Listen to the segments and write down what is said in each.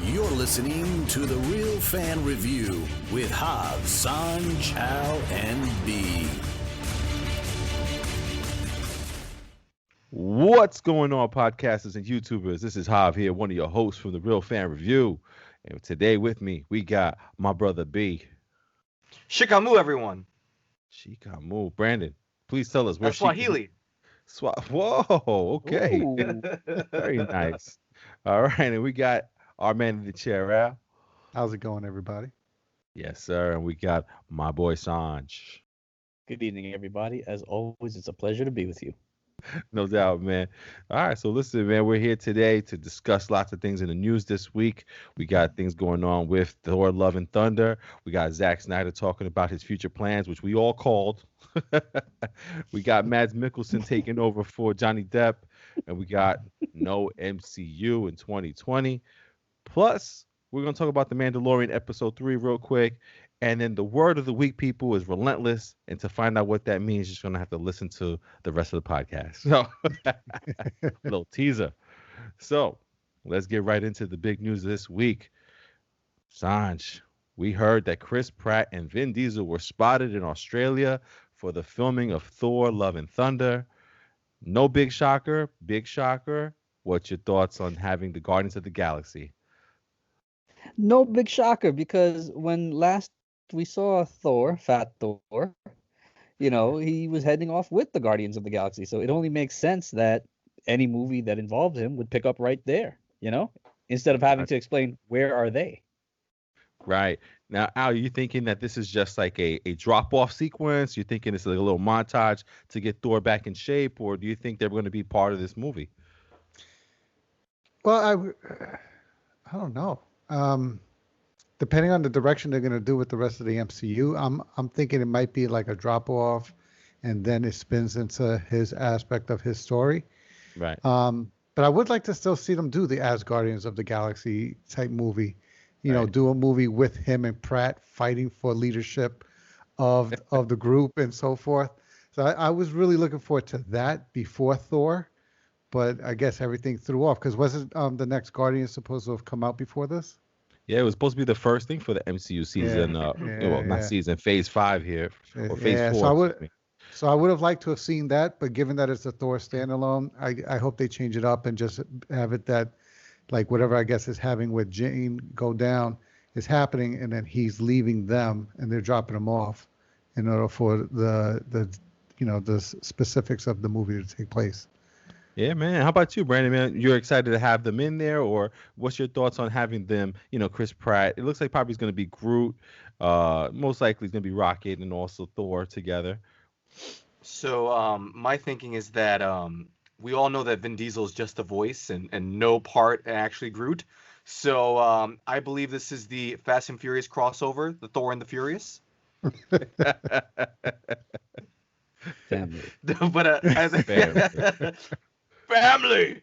You're listening to The Real Fan Review with Hav, Sanj, Al, and B. What's going on, podcasters and YouTubers? This is Hav here, one of your hosts from The Real Fan Review. And today with me, we got my brother B. Shikamu, everyone. Shikamu. Brandon, please tell us where That's Swahili. Whoa, okay. Very nice. All right, and we got our man in the chair, Al. How's it going, everybody? Yes, sir. And we got my boy Sanj. Good evening, everybody. As always, it's a pleasure to be with you. No doubt, man. All right, so listen, man, we're here today to discuss lots of things in the news this week. We got things going on with Thor, Love, and Thunder. We got Zack Snyder talking about his future plans, which we all called. We got Mads Mikkelsen taking over for Johnny Depp. And we got no MCU in 2020. Plus, we're going to talk about the Mandalorian episode 3 real quick. And then the word of the week, people, is relentless. And to find out what that means, you're just going to have to listen to the rest of the podcast. So, little teaser. So, let's get right into the big news this week. Sanj, we heard that Chris Pratt and Vin Diesel were spotted in Australia for the filming of Thor, Love, and Thunder. No big shocker. Big shocker. What's your thoughts on having the Guardians of the Galaxy? No big shocker, because when last we saw Thor, Fat Thor, he was heading off with the Guardians of the Galaxy. So it only makes sense that any movie that involves him would pick up right there, instead of having to explain where are they. Right. Now, Al, are you thinking that this is just like a drop-off sequence? You're thinking it's like a little montage to get Thor back in shape? Or do you think they're going to be part of this movie? Well, I don't know. Depending on the direction they're going to do with the rest of the MCU, I'm thinking it might be like a drop off, and then it spins into his aspect of his story. Right. But I would like to still see them do the Guardians of the Galaxy type movie. Do a movie with him and Pratt fighting for leadership of the group and so forth. So I was really looking forward to that before Thor, but I guess everything threw off because wasn't the next Guardian supposed to have come out before this? Yeah, it was supposed to be the first thing for the MCU season. Not season, phase 5 here, or phase 4. So I would have liked to have seen that, but given that it's a Thor standalone, I hope they change it up and just have it that, like whatever I guess is having with Jane go down is happening, and then he's leaving them and they're dropping him off in order for the specifics of the movie to take place. Yeah, man. How about you, Brandon? Man, you're excited to have them in there, or what's your thoughts on having them? Chris Pratt. It looks like probably he's going to be Groot. Most likely he's going to be Rocket and also Thor together. So my thinking is that we all know that Vin Diesel is just a voice and no part actually Groot. So I believe this is the Fast and Furious crossover, the Thor and the Furious. Family. But family.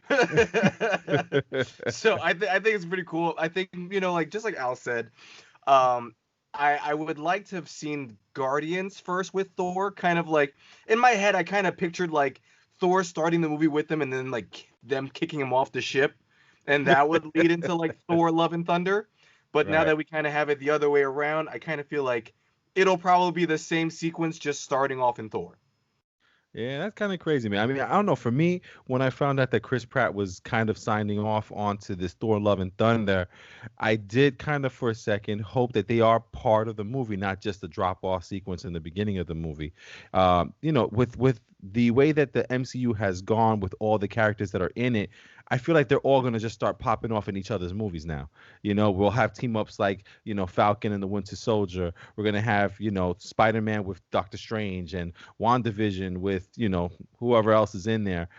So I think it's pretty cool. I think just like Al said, I would like to have seen Guardians first with Thor. Kind of like in my head, I kind of pictured like Thor starting the movie with them and then like them kicking him off the ship, and that would lead into like Thor, Love, and Thunder. But now that we kind of have it the other way around, I kind of feel like it'll probably be the same sequence, just starting off in Thor. Yeah, that's kind of crazy, man. I mean, I don't know. For me, when I found out that Chris Pratt was kind of signing off onto this Thor, Love, and Thunder, I did kind of for a second hope that they are part of the movie, not just the drop-off sequence in the beginning of the movie. With the way that the MCU has gone with all the characters that are in it, I feel like they're all going to just start popping off in each other's movies now. We'll have team-ups like, Falcon and the Winter Soldier. We're going to have, Spider-Man with Doctor Strange and WandaVision with, whoever else is in there.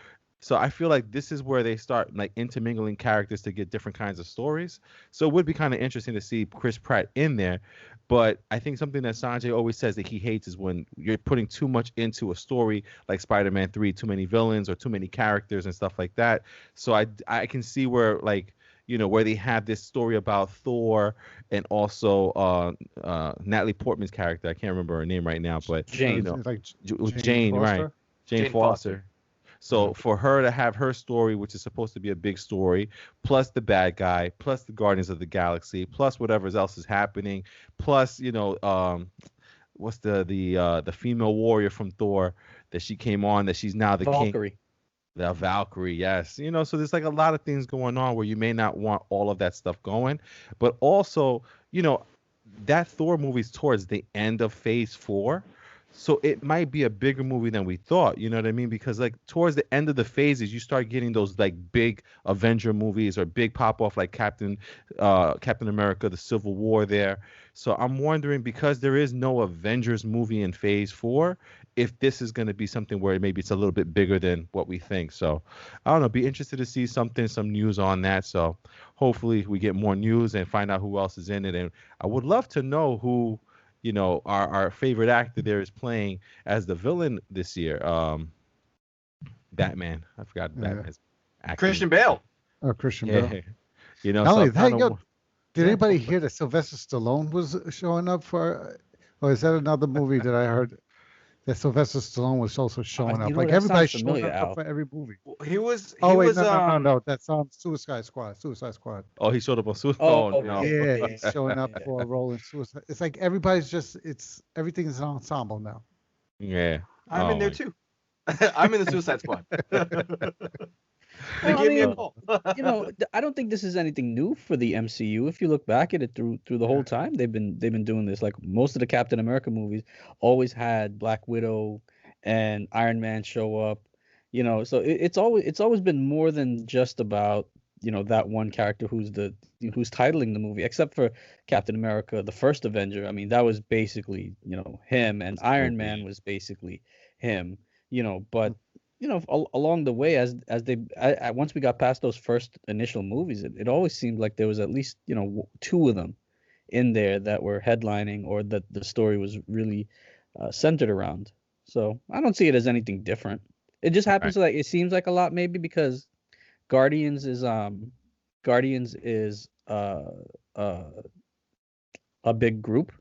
So I feel like this is where they start like intermingling characters to get different kinds of stories. So it would be kind of interesting to see Chris Pratt in there. But I think something that Sanjay always says that he hates is when you're putting too much into a story like Spider-Man 3, too many villains or too many characters and stuff like that. So I can see where like, where they have this story about Thor and also Natalie Portman's character. I can't remember her name right now, but Jane. Jane, right? Jane Foster. So for her to have her story, which is supposed to be a big story, plus the bad guy, plus the Guardians of the Galaxy, plus whatever else is happening, plus what's the female warrior from Thor that she came on, that she's now the king. Valkyrie. The Valkyrie, yes. So there's like a lot of things going on where you may not want all of that stuff going, but also, that Thor movie's towards the end of Phase 4. So it might be a bigger movie than we thought, you know what I mean? Because like towards the end of the phases, you start getting those like big Avenger movies or big pop off like Captain America, the Civil War there. So I'm wondering, because there is no Avengers movie in Phase 4, if this is going to be something where maybe it's a little bit bigger than what we think. So I don't know, be interested to see some news on that. So hopefully we get more news and find out who else is in it. And I would love to know who, our favorite actor there is playing as the villain this year. Batman. I forgot Batman's acting. Christian Bale. Oh, Christian Bale. Not only that, did anybody hear that Sylvester Stallone was showing up for, or is that another movie that I heard that Sylvester Stallone was also showing up? Like everybody's showing up for every movie. He was. No, that's Suicide Squad. Oh, he showed up on Suicide. Oh, no. Yeah, he's showing up for a role in Suicide. It's like everybody's everything is an ensemble now. Yeah, I'm in there too. I'm in the Suicide Squad. Give me a call. I don't think this is anything new for the MCU. If you look back at it through the whole time, they've been doing this. Like most of the Captain America movies always had Black Widow and Iron Man show up. So it's always been more than just about that one character who's titling the movie, except for Captain America, the first Avenger. I mean, that was basically him, and Iron Man was basically him. But along the way, as once we got past those first initial movies, it always seemed like there was at least two of them in there that were headlining, or that the story was really centered around. So I don't see it as anything different. It just happens like it seems like a lot, maybe because Guardians is a big group,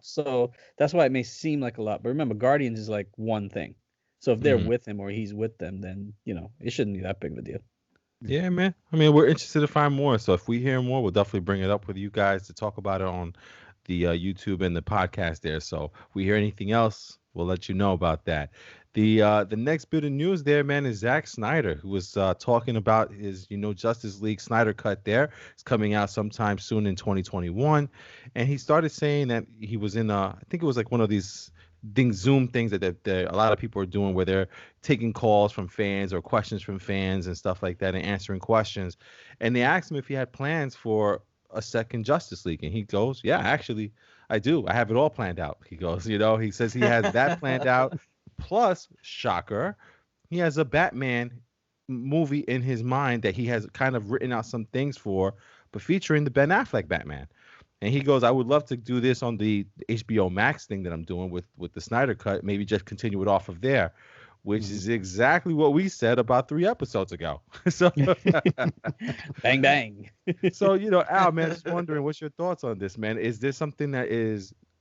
so that's why it may seem like a lot. But remember, Guardians is like one thing. So if they're with him or he's with them, then, it shouldn't be that big of a deal. Yeah, man. I mean, we're interested to find more. So if we hear more, we'll definitely bring it up with you guys to talk about it on the YouTube and the podcast there. So if we hear anything else, we'll let you know about that. The next bit of news there, man, is Zack Snyder, who was talking about his, Justice League Snyder cut there. It's coming out sometime soon in 2021. And he started saying that he was in, I think it was like one of these Zoom things that a lot of people are doing, where they're taking calls from fans or questions from fans and stuff like that and answering questions. And they asked him if he had plans for a second Justice League. And he goes, yeah, actually, I do. I have it all planned out. He goes, he says he has that planned out. Plus, shocker, he has a Batman movie in his mind that he has kind of written out some things for, but featuring the Ben Affleck Batman. And he goes, I would love to do this on the HBO Max thing that I'm doing with the Snyder Cut, maybe just continue it off of there, which is exactly what we said about 3 episodes ago. So bang, bang. So, Al, man, just wondering, what's your thoughts on this, man? Is this something that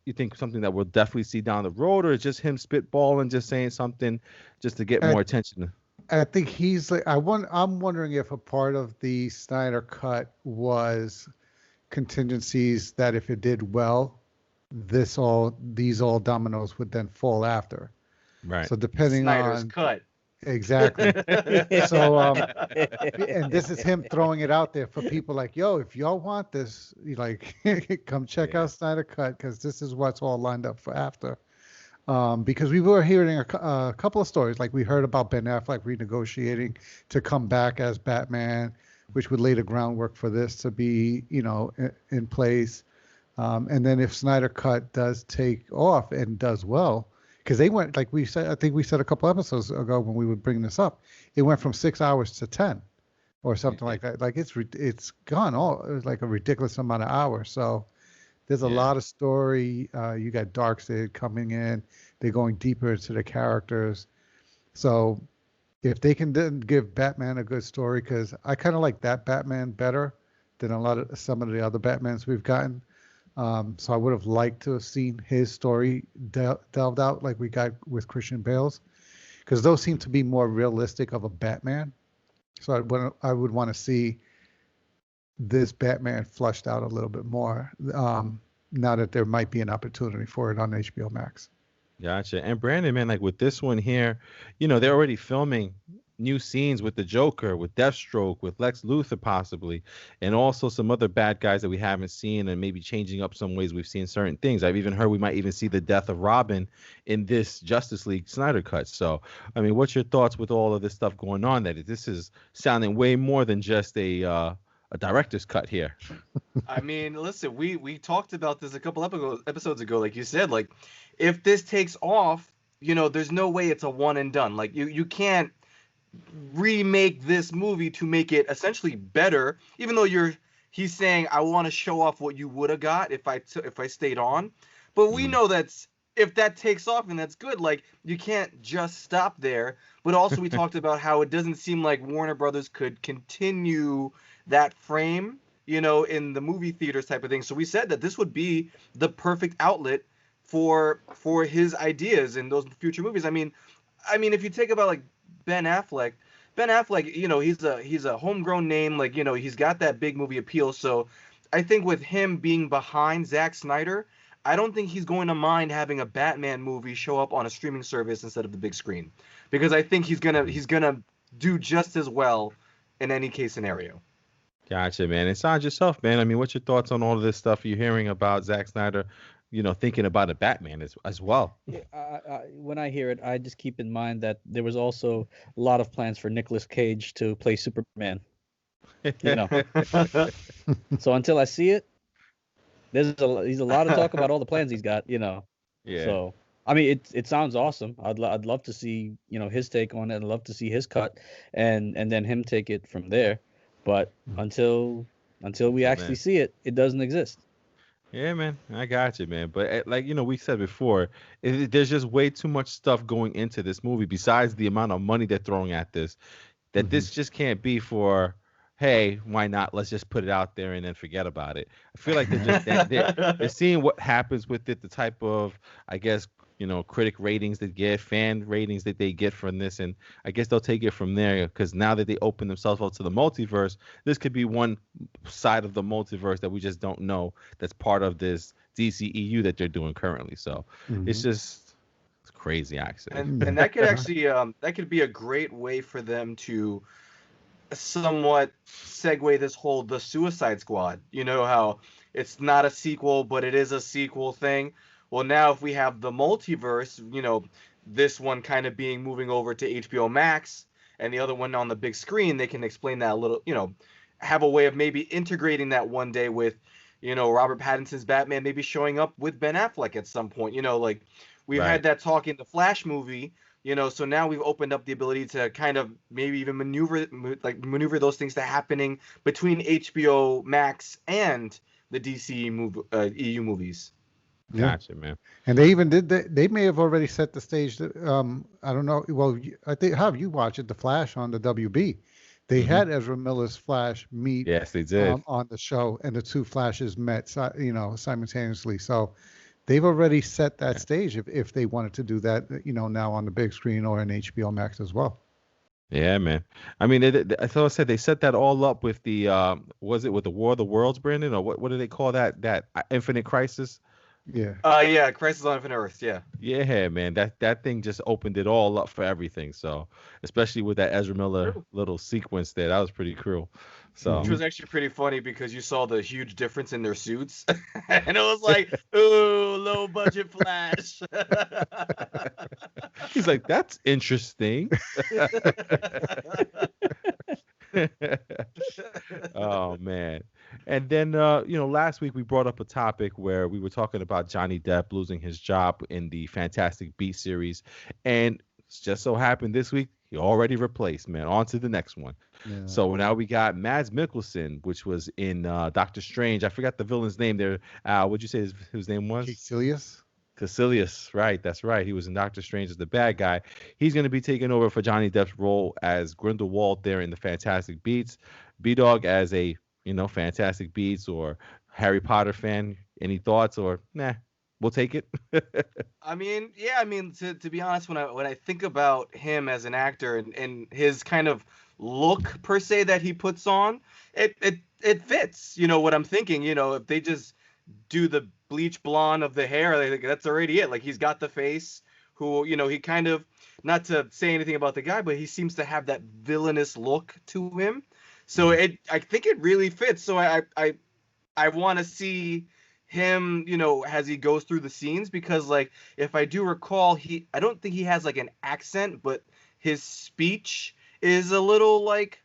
you think something that we'll definitely see down the road, or is just him spitballing, just saying something just to get more attention? I think he's like, I'm wondering if a part of the Snyder Cut was contingencies that if it did well, these all dominoes would then fall after. Right. So depending Snyder's on cut. Exactly. So and this is him throwing it out there for people like, yo, if y'all want this, come check out Snyder Cut, because this is what's all lined up for after. Because we were hearing a couple of stories, like we heard about Ben Affleck renegotiating to come back as Batman, which would lay the groundwork for this to be, in place. And then if Snyder Cut does take off and does well, because they went, like we said, I think we said a couple episodes ago when we would bring this up, it went from 6 hours to 10 or something like that. Like it's gone like a ridiculous amount of hours. So there's a lot of story. You got Darkseid coming in. They're going deeper into the characters. So if they can then give Batman a good story, because I kind of like that Batman better than some of the other Batmans we've gotten. So I would have liked to have seen his story delved out like we got with Christian Bale's. because those seem to be more realistic of a Batman. So I would want to see this Batman flushed out a little bit more, now that there might be an opportunity for it on HBO Max. Gotcha. And Brandon, man, like with this one here, they're already filming new scenes with the Joker, with Deathstroke, with Lex Luthor possibly, and also some other bad guys that we haven't seen, and maybe changing up some ways we've seen certain things. I've even heard we might even see the death of Robin in this Justice League Snyder cut. So, I mean, what's your thoughts with all of this stuff going on? That this is sounding way more than just a director's cut here. I mean, listen, we talked about this a couple episodes ago. Like you said, like if this takes off, there's no way it's a one and done. Like you can't remake this movie to make it essentially better, even though he's saying I want to show off what you would have got if I stayed on. But we know that's if that takes off and that's good, like you can't just stop there. But also we talked about how it doesn't seem like Warner Brothers could continue that frame, in the movie theaters type of thing. So we said that this would be the perfect outlet for his ideas in those future movies. I mean, if you take about like Ben Affleck, he's a homegrown name. Like, he's got that big movie appeal. So I think with him being behind Zack Snyder, I don't think he's going to mind having a Batman movie show up on a streaming service instead of the big screen, because I think he's gonna do just as well in any case scenario. Gotcha, man. And Sanj, yourself, man. I mean, what's your thoughts on all of this stuff you're hearing about Zack Snyder, thinking about a Batman as well? Yeah, when I hear it, I just keep in mind that there was also a lot of plans for Nicolas Cage to play Superman. So until I see it, he's a lot of talk about all the plans he's got. Yeah. So I mean, it sounds awesome. I'd love to see his take on it. I'd love to see his cut, and then him take it from there. But until we actually see it, it doesn't exist. Yeah, man, I got you, man. But like we said before, there's just way too much stuff going into this movie besides the amount of money they're throwing at this. That this just can't be for, hey, why not? Let's just put it out there and then forget about it. I feel like they're seeing what happens with it, the type of, I guess, critic ratings they get, fan ratings that they get from this, and I guess they'll take it from there, because now that they open themselves up to the multiverse, this could be one side of the multiverse that we just don't know that's part of this DCEU that they're doing currently. So it's crazy, actually. And that could actually that could be a great way for them to somewhat segue this whole the Suicide Squad. How it's not a sequel, but it is a sequel thing. Well, now if we have the multiverse, this one kind of being moving over to HBO Max and the other one on the big screen, they can explain that a little, have a way of maybe integrating that one day with, Robert Pattinson's Batman maybe showing up with Ben Affleck at some point. Like we've had that talk in the Flash movie, so now we've opened up the ability to kind of maybe even maneuver those things to happening between HBO Max and the DC EU movies. Gotcha, man. And they even did that. They may have already set the stage. I don't know. Well, I think have you watched it, The Flash on the WB? They had Ezra Miller's Flash meet. Yes, they did on the show, and the two Flashes met, simultaneously. So they've already set that stage if they wanted to do that, now on the big screen or in HBO Max as well. Yeah, man. I mean, I thought I said they set that all up with the was it with the War of the Worlds, Brandon, or what do they call that Infinite Crisis? Yeah. Crisis on Infinite Earths. Yeah, man. That thing just opened it all up for everything. So, especially with that Ezra Miller little sequence there, that was pretty cool. So, which was actually pretty funny because you saw the huge difference in their suits, and it was like, ooh, low budget Flash. He's like, that's interesting. Oh man. And then last week we brought up a topic where we were talking about Johnny Depp losing his job in the Fantastic Beasts series, and it's just so happened this week he already replaced, man. On to the next one. Yeah. So now we got Mads Mikkelsen, which was in Doctor Strange. I forgot the villain's name there. What'd you say his name was? Caecilius, right? That's right. He was in Doctor Strange as the bad guy. He's going to be taking over for Johnny Depp's role as Grindelwald there in the Fantastic Beasts. B-Dog, as a Fantastic Beasts or Harry Potter fan, any thoughts or nah? we'll take it. I mean, yeah, I mean, to be honest, when I think about him as an actor and his kind of look per se that he puts on, it fits. You know what I'm thinking. You know, if they just do the bleach blonde of the hair, like, that's already it. Like, he's got the face. Who, you know, he kind of, not to say anything about the guy, but he seems to have that villainous look to him. So I think it really fits. So I want to see him, you know, as he goes through the scenes, because, like, if I do recall, I don't think he has like an accent, but his speech is a little like,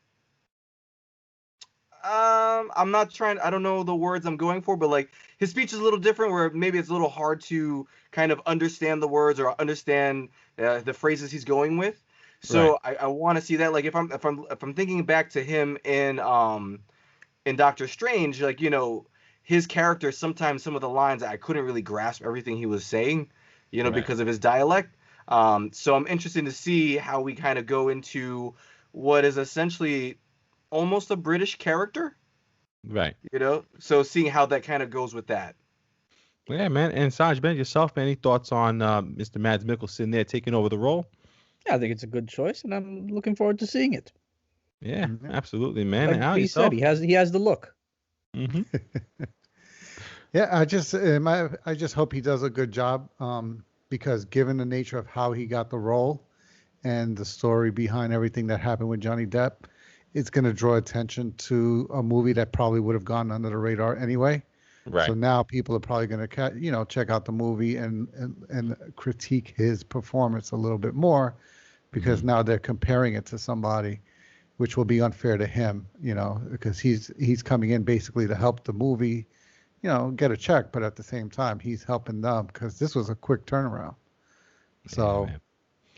I'm not trying, I don't know the words I'm going for, but like his speech is a little different, where maybe it's a little hard to kind of understand the words or understand the phrases he's going with. So right. I want to see that. Like, if I'm thinking back to him in Doctor Strange, like, you know, his character, sometimes some of the lines I couldn't really grasp everything he was saying, you know, right. because of his dialect. So I'm interested to see how we kind of go into what is essentially almost a British character. Right. You know, so seeing how that kind of goes with that. Yeah, man. And Sanj, Ben, yourself, man, any thoughts on Mr. Mads Mikkelsen there taking over the role? Yeah, I think it's a good choice, and I'm looking forward to seeing it. Yeah, absolutely, man. Like Al, he yourself? said, he has the look. Mm-hmm. Yeah, I just hope he does a good job, because given the nature of how he got the role and the story behind everything that happened with Johnny Depp, it's going to draw attention to a movie that probably would have gone under the radar anyway. Right. So now people are probably going to, you know, check out the movie and critique his performance a little bit more, because now they're comparing it to somebody, which will be unfair to him, you know, because he's coming in basically to help the movie, you know, get a check, but at the same time he's helping them, because this was a quick turnaround. So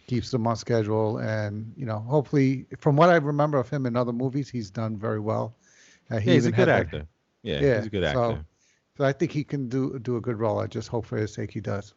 keeps them on schedule, and, you know, hopefully, from what I remember of him in other movies, he's done very well. He's a good actor. Yeah, he's a good actor. So I think he can do a good role. I just hope for his sake he does.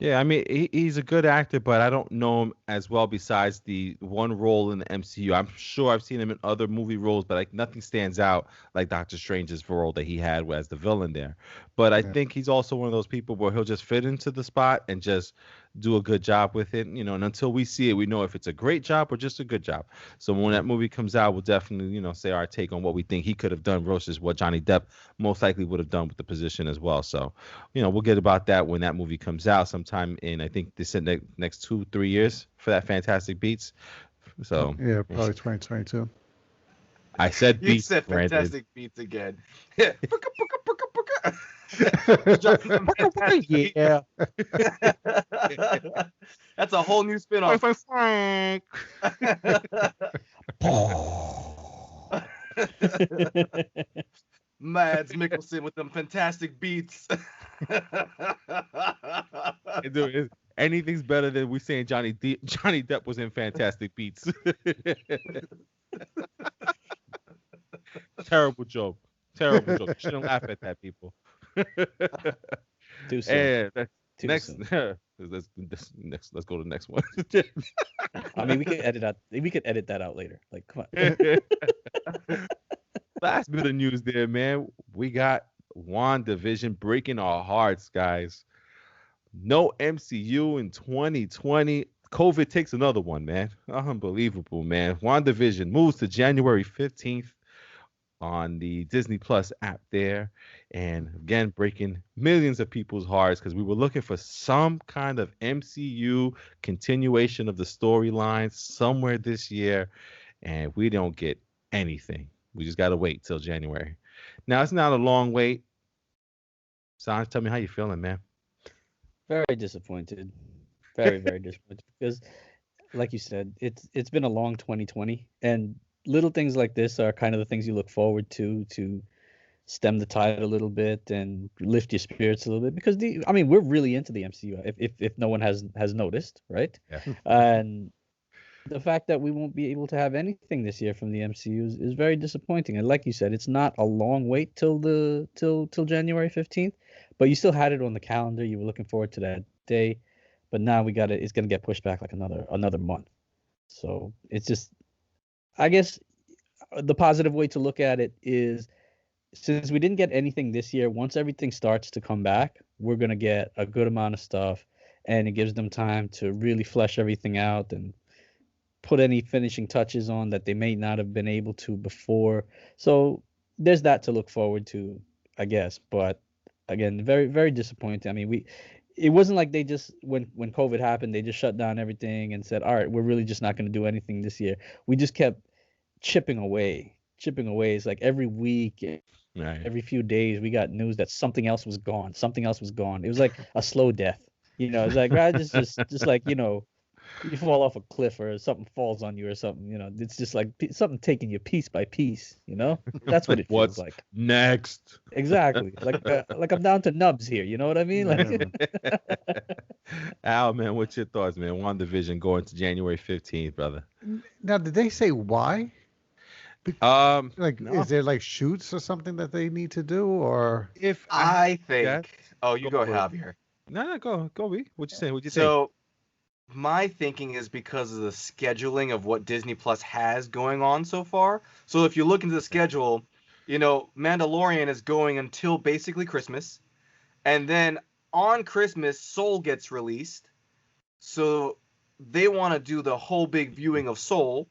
Yeah, I mean, he's a good actor, but I don't know him as well besides the one role in the MCU. I'm sure I've seen him in other movie roles, but like nothing stands out like Doctor Strange's role that he had as the villain there. But I think he's also one of those people where he'll just fit into the spot and just do a good job with it, you know, and until we see it, we know if it's a great job or just a good job. So when that movie comes out, we'll definitely, you know, say our take on what we think he could have done versus what Johnny Depp most likely would have done with the position as well. So, you know, we'll get about that when that movie comes out sometime in, I think they said next 2-3 years for that Fantastic Beasts. So yeah, probably 2022. I said you beats. Said Fantastic Beats again. Yeah. That's a whole new spin-off. Mads Mikkelsen with them fantastic beats. Dude, anything's better than we saying Johnny Depp was in Fantastic Beats. Terrible joke. Terrible joke. You shouldn't laugh at that, people. Too soon. Let's go to the next one. I mean, we could edit that out later. Like, come on. Last bit of news there, man. We got Wandavision breaking our hearts, guys. No MCU in 2020. COVID takes another one, man. Unbelievable, man. Wandavision moves to January 15th on the Disney Plus app there. And again, breaking millions of people's hearts, because we were looking for some kind of MCU continuation of the storyline somewhere this year, and we don't get anything. We just got to wait till January. Now, it's not a long wait. Sanj, tell me how you feeling, man. Very disappointed. Very, very disappointed. Because, like you said, it's been a long 2020, and little things like this are kind of the things you look forward to stem the tide a little bit and lift your spirits a little bit, because we're really into the MCU, if no one has noticed, right? Yeah. And the fact that we won't be able to have anything this year from the MCU is very disappointing. And like you said, it's not a long wait till January 15th, but you still had it on the calendar. You were looking forward to that day, but now it's going to get pushed back like another month. So it's just, I guess the positive way to look at it is since we didn't get anything this year, once everything starts to come back, we're gonna get a good amount of stuff, and it gives them time to really flesh everything out and put any finishing touches on that they may not have been able to before. So there's that to look forward to, I guess. But again, very, very disappointing. I mean, it wasn't like they just when COVID happened, they just shut down everything and said, all right, we're really just not going to do anything this year. We just kept chipping away. It's like every week, Right. every few days, we got news that something else was gone. Something else was gone. It was like a slow death. It's like, right, just like, you fall off a cliff or something falls on you or something, it's just like something taking you piece by piece, that's what it feels What's like. next? Exactly. Like I'm down to nubs here, you know what I mean? Like, Al, man, what's your thoughts, man? WandaVision going to January 15th, brother. Now, did they say why? Like, No. is there like shoots or something that they need to do, or? If I think. Yeah. Oh, you go, Go for it. Javier. No, go, B. What you saying? What you think? So, my thinking is because of the scheduling of what Disney Plus has going on so far. So if you look into the schedule, Mandalorian is going until basically Christmas, and then on Christmas, Soul gets released. So they want to do the whole big viewing of Soul,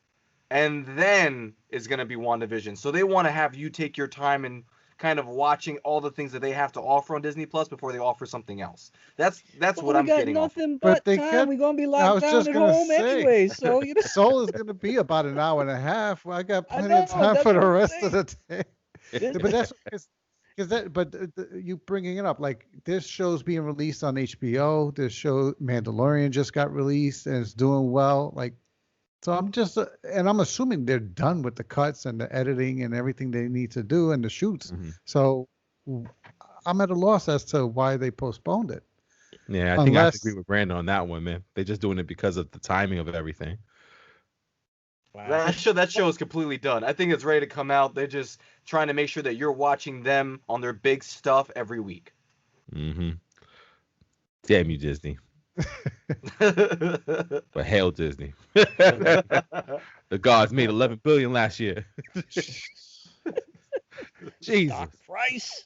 and then it's going to be WandaVision. So they want to have you take your time and kind of watching all the things that they have to offer on Disney Plus before they offer something else. That's what I'm getting off. We got nothing But but they time. could- We're gonna be I locked was down just at gonna home say. anyway. So Soul is going to be about an hour and a half. Well, I got I plenty of know, time that's for the what I'm rest of the day. This- But that's because that. But you bringing it up, like this show's being released on HBO. This show Mandalorian just got released and it's doing well. Like, so I'm just, and I'm assuming they're done with the cuts and the editing and everything they need to do and the shoots. Mhm. So I'm at a loss as to why they postponed it. Yeah, I think I have to Unless- agree with Brandon on that one, man. They're just doing it because of the timing of everything. Wow. That show is completely done. I think it's ready to come out. They're just trying to make sure that you're watching them on their big stuff every week. Mm-hmm. Damn you, Disney. But hail Disney. The gods made 11 billion last year. Jesus. Stock price.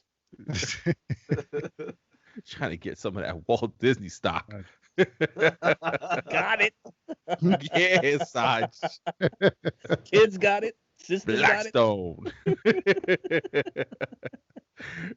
Trying to get some of that Walt Disney stock. Got it. Yeah, Saj. Kids got it. Sisters got it. Blackstone.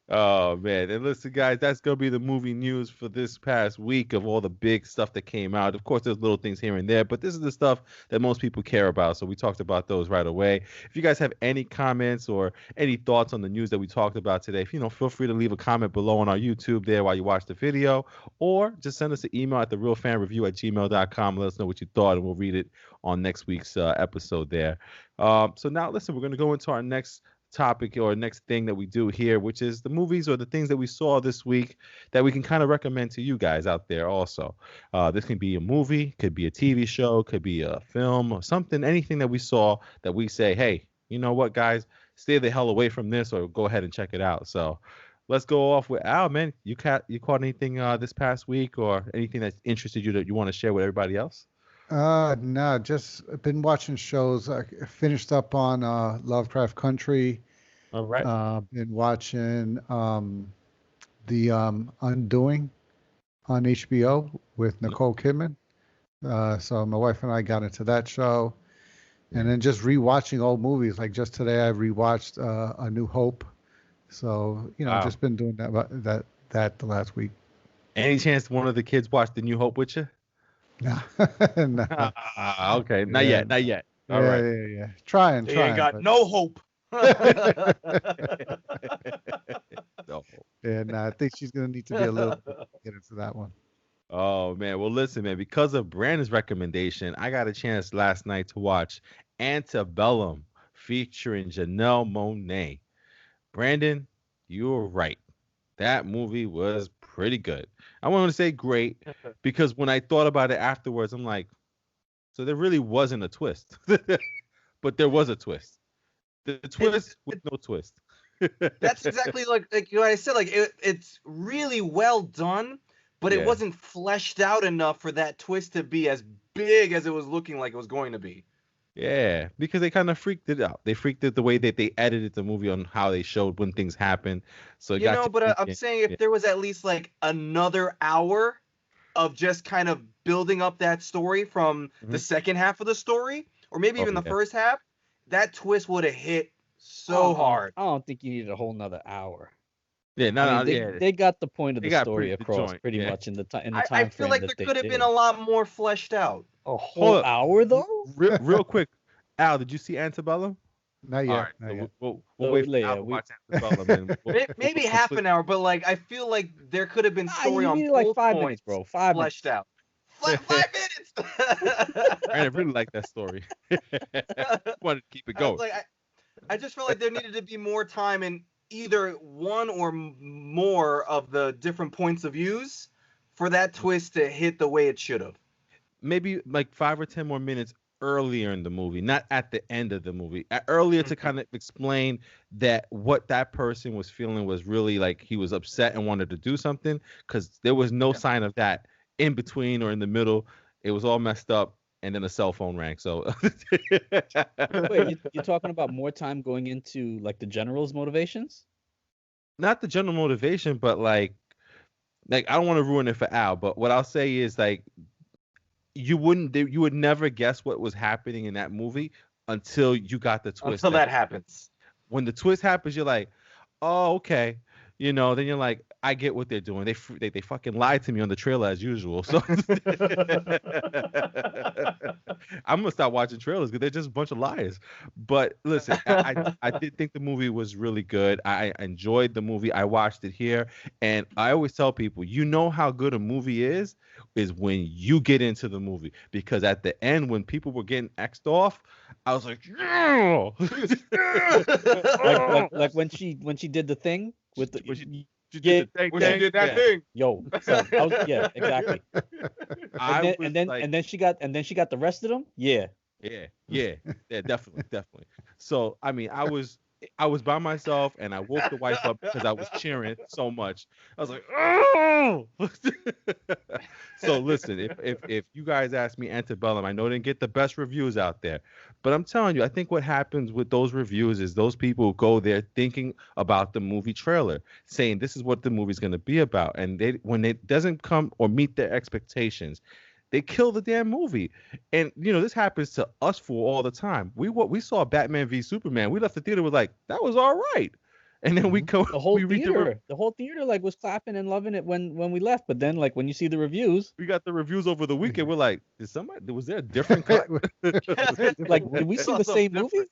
Oh man, and listen guys, that's gonna be the movie news for this past week of all the big stuff that came out. Of course there's little things here and there, but this is the stuff that most people care about, so we talked about those right away. If you guys have any comments or any thoughts on the news that we talked about today, feel free to leave a comment below on our YouTube there while you watch the video, or just send us an email at therealfanreview@gmail.com. Let us know what you thought and we'll read it on next week's episode there. So now listen, we're going to go into our next topic or next thing that we do here, which is the movies or the things that we saw this week that we can kind of recommend to you guys out there also. This can be a movie, could be a TV show, could be a film or something, anything that we saw that we say, hey, you know what, guys, stay the hell away from this or go ahead and check it out. So let's go off with Al, man. You caught anything this past week or anything that interested you that you want to share with everybody else? No, just been watching shows. I finished up on Lovecraft Country. All right. Been watching the Undoing on HBO with Nicole Kidman. So my wife and I got into that show, and then just rewatching old movies. Like just today, I rewatched A New Hope. So Wow. just been doing that the last week. Any chance one of the kids watched The New Hope with you? No, Okay, not Yeah. yet. All right. yeah. Trying. They ain't got but- no hope. No. And I think she's gonna need to be a little get into that one. Oh man, well listen, man. Because of Brandon's recommendation, I got a chance last night to watch Antebellum featuring Janelle Monáe. Brandon, you were right. That movie was pretty good. I want to say great because when I thought about it afterwards, I'm like, so there really wasn't a twist, but there was a twist. The twist with no twist. That's exactly like what I said. Like it's really well done, but Yeah. it wasn't fleshed out enough for that twist to be as big as it was looking like it was going to be. Yeah, because they kind of freaked it out. They freaked it the way that they edited the movie on how they showed when things happen. So it You got know, to but I'm thinking. saying if there was at least like another hour of just kind of building up that story from the Mhm. second half of the story, or maybe Oh even the yeah, first half, that twist would have hit so hard. I don't think you needed a whole nother hour. yeah, I no, mean, no, yeah. they got the point of They the got story the across joint. pretty Yeah. much in the I time feel frame like there that they could have been did. a lot more fleshed out. A Hold whole up, hour though? real quick. Al, did you see Antebellum? Not All yet. right, Not so yet. we'll wait for Al Yeah, to we watch Antebellum, and Maybe we'll half complete. an hour, but like I feel like there could have been story you on needed like both 5 minutes, points bro. 5 minutes. fleshed out. 5 minutes. I really like that story. Wanted to keep it I, going. like I just felt like there needed to be more time in either one or more of the different points of views for that twist to hit the way it should have. Maybe like 5 or 10 more minutes earlier in the movie, not at the end of the movie. Earlier to kind of explain that what that person was feeling was really like he was upset and wanted to do something, because there was no Yeah. sign of that in between or in the middle. It was all messed up, and then a cell phone rang. So Wait, you're talking about more time going into like the general's motivations? not the general motivation, but like I don't want to ruin it for Al, but what I'll say is like you would never guess what was happening in that movie until you got the twist. Until that happens. When the twist happens, you're like, oh, okay. Then you're like, I get what they're doing. They fucking lied to me on the trailer as usual. So I'm gonna stop watching trailers because they're just a bunch of liars. But listen, I did think the movie was really good. I enjoyed the movie. I watched it here, and I always tell people, you know how good a movie is when you get into the movie, because at the end when people were getting X'd off, I was like, yeah! Like when she did the thing with the When she yeah, did the thing, When she did that yeah. thing. yo, son, yeah, exactly. I was And then like, and then she got the rest of them. Yeah. yeah, definitely. So I mean, I was by myself, and I woke the wife up because I was cheering so much. I was like, oh! So listen, if you guys ask me Antebellum, I know they didn't get the best reviews out there, but I'm telling you, I think what happens with those reviews is those people go there thinking about the movie trailer, saying this is what the movie's going to be about, and when it doesn't come or meet their expectations, they kill the damn movie. And this happens to us four all the time. We saw Batman v Superman. We left the theater with like, that was all right. And then we go The whole we read theater like was clapping and loving it when we left. But then like when you see the reviews, we got the reviews over the weekend. We're like, was there a different cut? like did we see the same movie?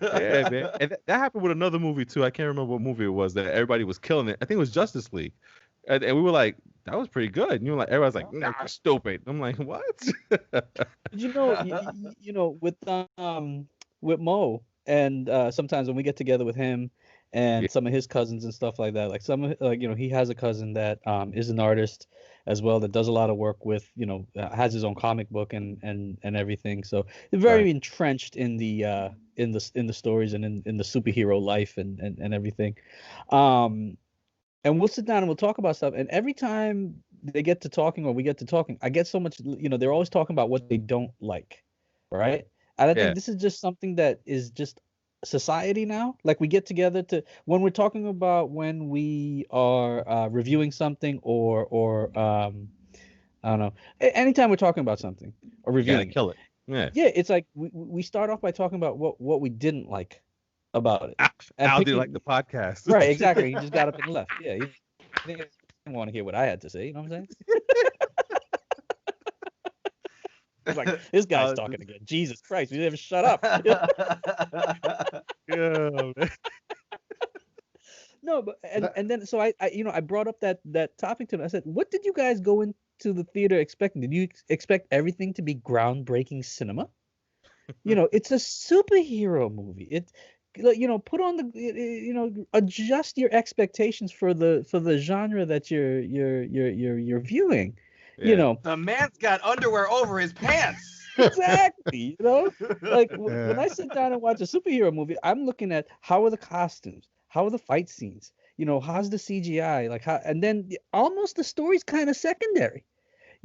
Yeah, man. And that happened with another movie too. I can't remember what movie it was that everybody was killing it. I think it was Justice League. And we were like, that was pretty good. And you were like, everybody's like, nah, stupid. I'm like, what? With Mo, and sometimes when we get together with him and Yeah. some of his cousins and stuff like that, like he has a cousin that is an artist as well, that does a lot of work with has his own comic book and everything. So they're very Right. entrenched in the stories and in the superhero life and everything. And we'll sit down and we'll talk about stuff. And every time they get to talking or we get to talking, I get so much, they're always talking about what they don't like, right? And I Yeah. think this is just something that is just society now. Like we get together when we're talking about when we are reviewing something or I don't know, anytime we're talking about something or You gotta reviewing it. kill it. Yeah. Yeah, it's like we start off by talking about what we didn't like about it. And Al didn't picking- like the podcast. Right, exactly. He just got up and left. Yeah, he didn't want to hear what I had to say. You know what I'm saying? It's like, this guy's talking again. Jesus Christ, we never shut up. Yeah, man. No, but and then so I brought up that topic to him. I said, what did you guys go into the theater expecting? Did you expect everything to be groundbreaking cinema? It's a superhero movie. Put on adjust your expectations for the genre that you're viewing. Yeah. The man's got underwear over his pants. Exactly. Like when I sit down and watch a superhero movie, I'm looking at how are the costumes, how are the fight scenes, how's the CGI, like how, and then almost the story's kind of secondary.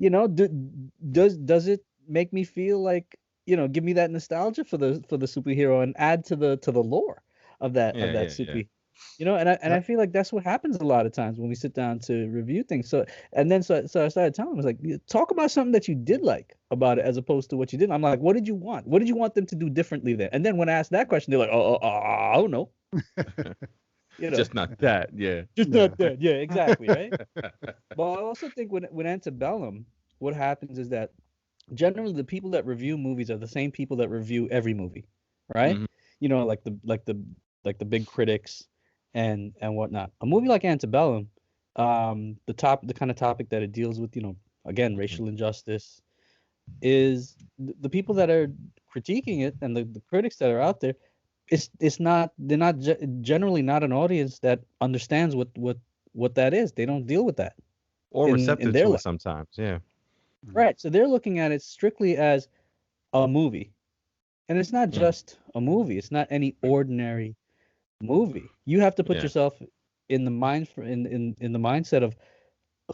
Does it make me feel like give me that nostalgia for the superhero and add to the lore of that Yeah. super. And I feel like that's what happens a lot of times when we sit down to review things. So I started telling him, I was like, talk about something that you did like about it as opposed to what you didn't. I'm like, what did you want? What did you want them to do differently there? And then when I asked that question, they're like, I don't know. Just not that, yeah. Just not that, yeah, exactly, right? But I also think when Antebellum, what happens is that generally the people that review movies are the same people that review every movie, right? Mhm. Like the big critics and whatnot. A movie like Antebellum, the kind of topic that it deals with, again, racial injustice, is the people that are critiquing it and the critics that are out there. They're not generally not an audience that understands what that is. They don't deal with that Or in receptive their to life. it sometimes, yeah. Right. So they're looking at it strictly as a movie. And it's not just a movie. It's not any ordinary movie. You have to put Yeah. yourself in the in the mindset of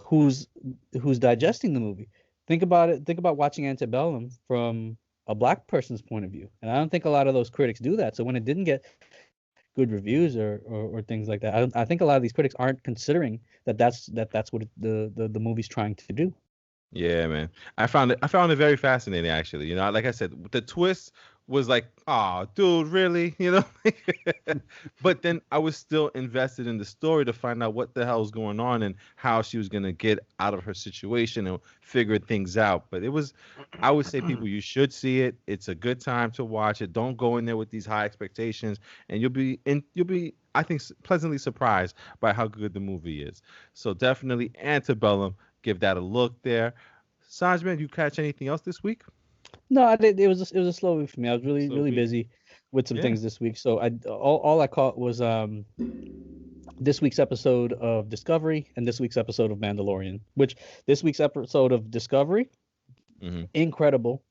who's digesting the movie. Think about it. Think about watching Antebellum from a black person's point of view. And I don't think a lot of those critics do that. So when it didn't get good reviews or things like that, I think a lot of these critics aren't considering that's what the movie's trying to do. Yeah, man. I found it very fascinating, actually. Like I said, the twist was like, oh, dude, really? But then I was still invested in the story to find out what the hell's going on and how she was gonna get out of her situation and figure things out. But I would say, people, you should see it. It's a good time to watch it. Don't go in there with these high expectations, and you'll be, I think, pleasantly surprised by how good the movie is. So definitely Antebellum. Give that a look there. Sanj, man, you catch anything else this week? No, I did. It was a slow week for me. I was really Slow week. busy with some Yeah. things this week. So all I caught was this week's episode of Discovery and this week's episode of Mandalorian. Which this week's episode of Discovery, incredible,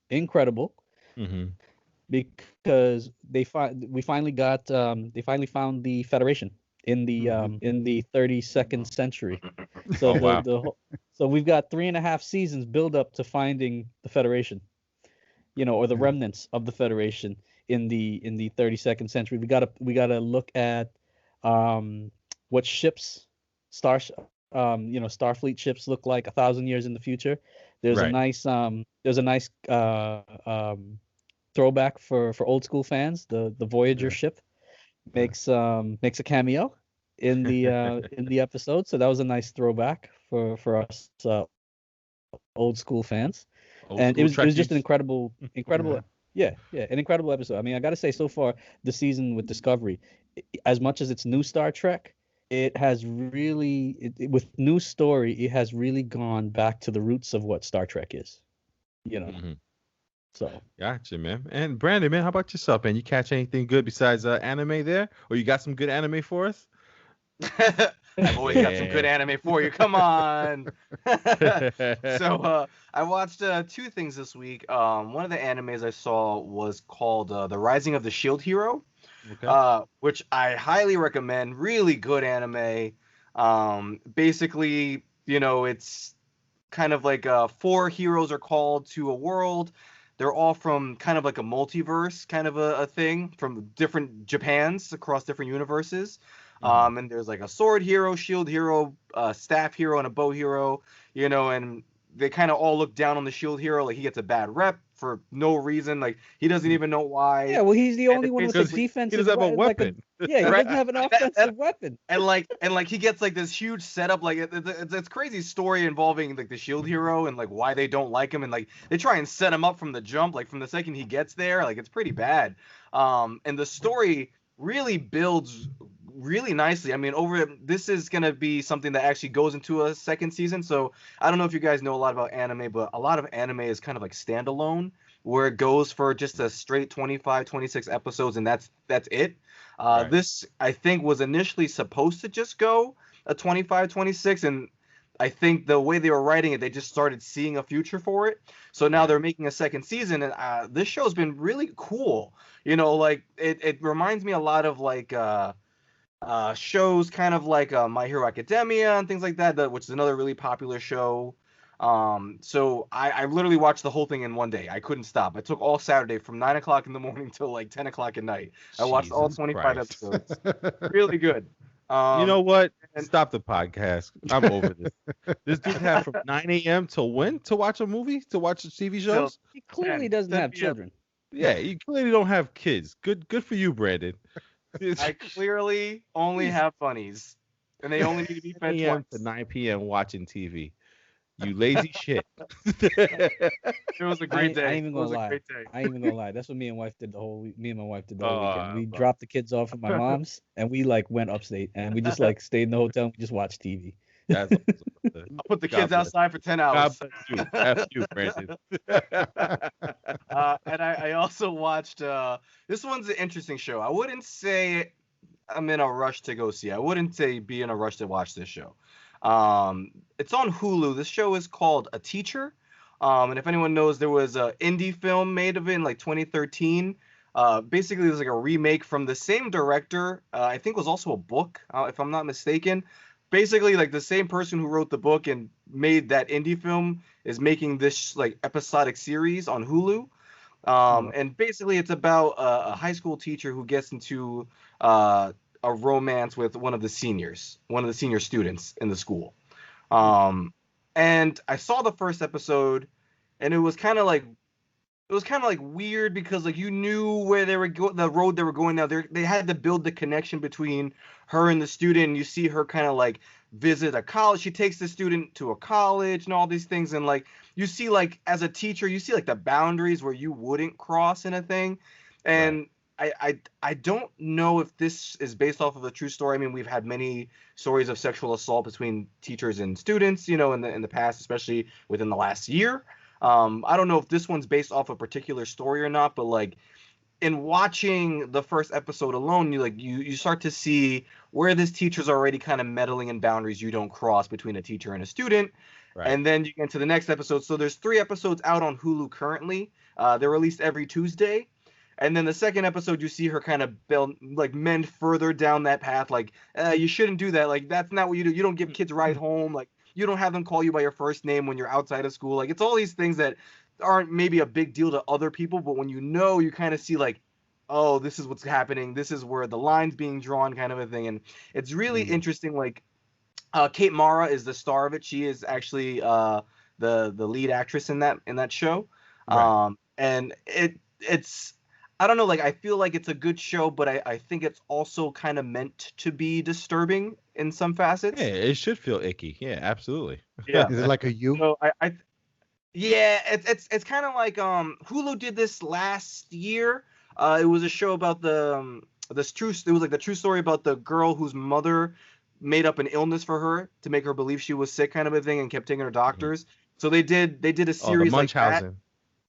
because they finally found the Federation in the 32nd century. So Oh, wow. So we've got 3.5 seasons build up to finding the Federation, or the remnants of the Federation in the 32nd century. We gotta look at what ships, Starfleet ships look like 1,000 years in the future. There's Right. a nice throwback for old school fans. The Voyager ship makes a cameo in the episode, so that was a nice throwback for us old school fans. And it was just an incredible an incredible episode. I mean, I got to say, so far the season with Discovery, as much as it's new Star Trek, it has really with new story, it has really gone back to the roots of what Star Trek is. So Gotcha, man. And Brandon, man, how about yourself, man? You catch anything good besides anime there, or you got some good anime for us? I've always got some good anime for you. Come on. So I watched 2 things this week. One of the animes I saw was called The Rising of the Shield Hero, which I highly recommend. Really good anime. Basically, it's kind of like 4 heroes are called to a world. They're all from kind of like a multiverse kind of a thing from different Japans across different universes. And there's like a sword hero, shield hero, staff hero, and a bow hero, and they kind of all look down on the shield hero. Like, he gets a bad rep for no reason. Like, he doesn't even know why. Yeah, well, he's the only one with a defensive. He doesn't have a weapon. He doesn't have an offensive weapon. And like he gets like this huge setup. Like it's crazy story involving like the shield hero and like why they don't like him, and like they try and set him up from the jump. Like from the second he gets there, like it's pretty bad. And the story really builds really nicely. I mean, this is gonna be something that actually goes into a second season. So I don't know if you guys know a lot about anime, but a lot of anime is kind of like standalone, where it goes for just a straight 25, 26 episodes, and that's it. Right. This, I think, was initially supposed to just go a 25, 26, and I think the way they were writing it, they just started seeing a future for it. So now they're making a second season, and this show's been really cool. Like it reminds me a lot of like shows kind of like My Hero Academia and things like that, which is another really popular show. So I literally watched the whole thing in one day. I couldn't stop. I took all Saturday from 9 o'clock in the morning till like 10 o'clock at night. I watched all Jesus 25 Christ. episodes. Really good. You know what? And Stop the podcast. I'm over this. This dude had from 9 a.m. till when to watch a movie, to watch TV till shows? He clearly 10, doesn't 10 have p.m. children. Yeah, you clearly don't have kids. Good for you, Brandon. I clearly only Jeez. have bunnies, and they only need to be 10 fed a.m. twice. to 9 p.m. watching TV. You lazy shit. It was a I great ain't day. even It gonna was a lie. great day. I ain't even gonna lie. That's what me and wife did the whole week. Me and my wife did the whole weekend. We bro. dropped the kids off at my mom's, and we like went upstate, and we just like stayed in the hotel and we just watched TV. That's awesome. I'll put the God kids bless. outside for 10 God hours. bless you. F you, Brandon. And I also watched this one's an interesting show. I wouldn't say I'm in a rush to go see. I wouldn't say be in a rush to watch this show. It's on Hulu. This show is called A Teacher. And if anyone knows, there was an indie film made of it in like 2013. Basically, it was like a remake from the same director. I think it was also a book, if I'm not mistaken. Basically, like the same person who wrote the book and made that indie film is making this like episodic series on Hulu. And basically, it's about a high school teacher who gets into a romance with one of the senior students in the school. And I saw the first episode, and it was kind of like weird because like you knew where they were the road they were going down. They had to build the connection between her and the student. And you see her kind of like visit a college. She takes the student to a college and all these things. And like you see like as a teacher, you see like the boundaries where you wouldn't cross in a thing. And I don't know if this is based off of a true story. I mean, we've had many stories of sexual assault between teachers and students, you know, in the past, especially within the last year. I don't know if this one's based off a particular story or not, but like in watching the first episode alone, you start to see where this teacher's already kind of meddling in boundaries you don't cross between a teacher and a student. Right. And then you get into the next episode. So there's 3 episodes out on Hulu currently. They're released every Tuesday. And then the second episode, you see her kind of mend further down that path. Like, you shouldn't do that. Like, that's not what you do. You don't give kids a ride home. Like, you don't have them call you by your first name when you're outside of school. Like, it's all these things that aren't maybe a big deal to other people, but when you kind of see like, oh, this is what's happening. This is where the line's being drawn, kind of a thing. And it's really interesting. Like, Kate Mara is the star of it. She is actually the lead actress in that show. Right. And it's I don't know, like I feel like it's a good show, but I think it's also kind of meant to be disturbing in some facets. Yeah, it should feel icky. Yeah, absolutely. Yeah. Is it like a you? So yeah, it's kind of like Hulu did this last year. It was a show about it was like the true story about the girl whose mother made up an illness for her to make her believe she was sick, kind of a thing, and kept taking her doctors. So they did a series like that.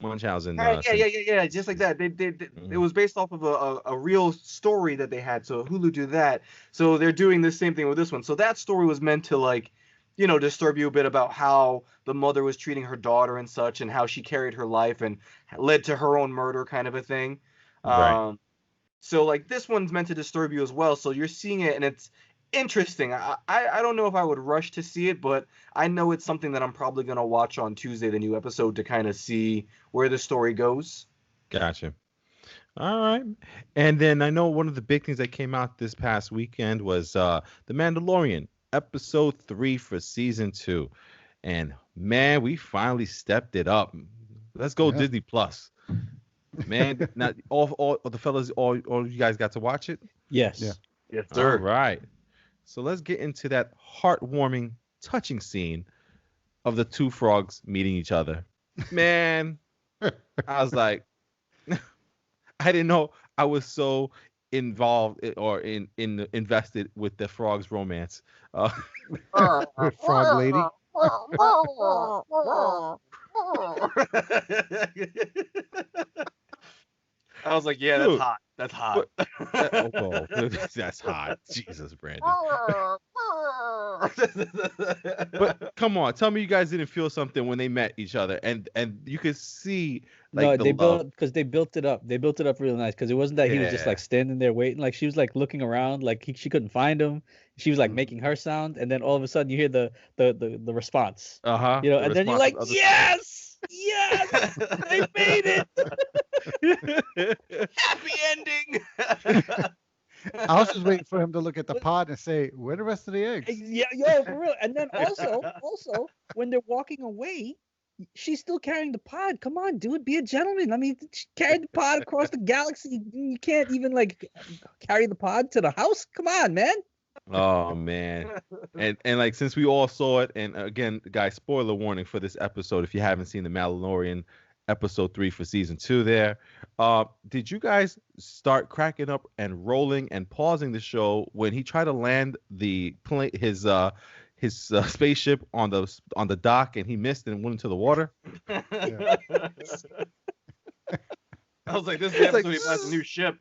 Munchausen. Yeah, just like that. It was based off of a real story that they had. So Hulu did that. So they're doing the same thing with this one. So that story was meant to like, you know, disturb you a bit about how the mother was treating her daughter and such, and how she carried her life and led to her own murder, kind of a thing. Right. So like this one's meant to disturb you as well. So you're seeing it, and it's interesting. I don't know if I would rush to see it, but I know it's something that I'm probably gonna watch on Tuesday, the new episode, to kind of see where the story goes. Gotcha. All right. And then I know one of the big things that came out this past weekend was The Mandalorian, episode 3 for season 2. And man, we finally stepped it up. Let's go Disney Plus. Man, now all the fellas, all you guys got to watch it? Yes. Yeah. Yes, sir. All right. So let's get into that heartwarming, touching scene of the 2 frogs meeting each other. Man, I was like, I didn't know I was so involved or invested with the frogs' romance. With Frog Lady. I was like, yeah, Dude, that's hot. That's hot. That's hot. Jesus, Brandon. But come on, tell me you guys didn't feel something when they met each other, and you could see like No, the they love. they built it up. They built it up real nice because it wasn't that he was just Yeah. like standing there waiting. Like she was like looking around, like she couldn't find him. She was like making her sound, and then all of a sudden you hear the response. Uh-huh. You know, The and then you're response like, of the yes, yes, they made it. Happy ending. I was just waiting for him to look at the pod and say, "Where are the rest of the eggs?" Yeah, yo, for real. And then also when they're walking away, she's still carrying the pod. Come on, dude, be a gentleman. I mean, she carried the pod across the galaxy. You can't even like carry the pod to the house. Come on, man. Oh man. And like since we all saw it, and again, guys, spoiler warning for this episode if you haven't seen the Mandalorian episode 3 for season 2 there. Did you guys start cracking up and rolling and pausing the show when he tried to land the plane his spaceship on the dock and he missed and went into the water? I was like, this is the episode he buys a new ship.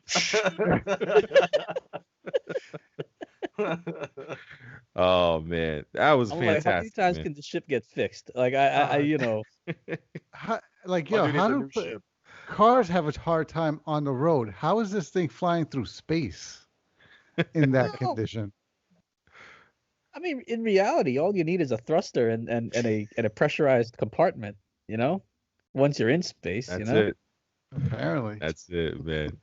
Oh man, that was I'm fantastic. like, how many times man. can the ship get fixed? Like I you know, How, like, Why yo, do we how need the do new ship? cars have a hard time on the road? How is this thing flying through space in that No. condition? I mean, in reality, all you need is a thruster and a pressurized compartment. You know, once you're in space, That's you know. it. Apparently. That's it, man.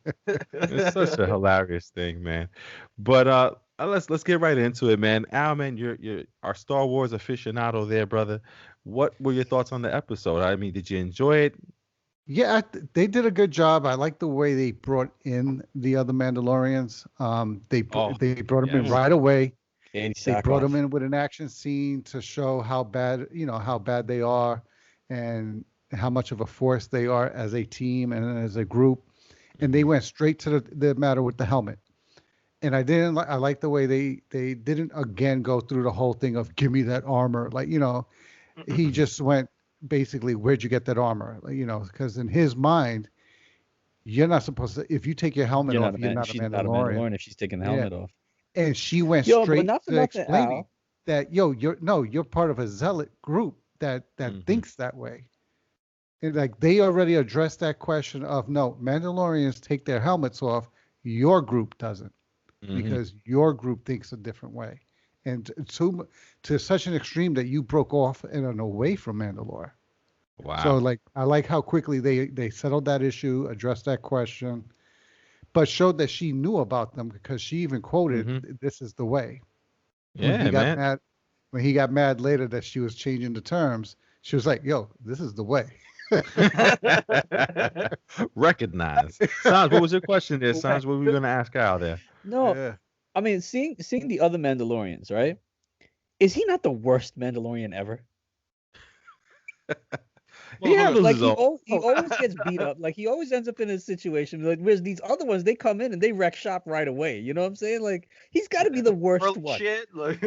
It's such a hilarious thing, man. But let's get right into it, man. Al, man, you're our Star Wars aficionado there, brother. What were your thoughts on the episode? I mean, did you enjoy it? Yeah, they did a good job. I like the way they brought in the other Mandalorians. They brought them in yes. right away. Andy They brought Sackhoff. them in with an action scene to show how bad they are, and how much of a force they are as a team and as a group. And they went straight to the matter with the helmet. And I like the way they didn't again go through the whole thing of give me that armor. Like, he just went basically, where'd you get that armor? Like, because in his mind, you're not supposed to, if you take your helmet You're off, not a you're man. not a She's not a Mandalorian. Mandalorian if she's taking the helmet off. And she went Yo, but straight not for to nothing, explaining Al. that, you're part of a zealot group that thinks that way. And like they already addressed that question of no, Mandalorians take their helmets off, your group doesn't, because your group thinks a different way, and to such an extreme that you broke off and away from Mandalore. Wow. So like I like how quickly they settled that issue, addressed that question, but showed that she knew about them because she even quoted, "This is the way." Yeah, When he got mad later that she was changing the terms, she was like, "Yo, this is the way." Recognize. Sans, what was your question there? Sans, what were we gonna ask Al there? No, Yeah. I mean, seeing the other Mandalorians, right? Is he not the worst Mandalorian ever? He handles Like his own. he always gets beat up. Like he always ends up in a situation like whereas these other ones they come in and they wreck shop right away. You know what I'm saying? Like he's got to be the worst Bro, one. shit. Like,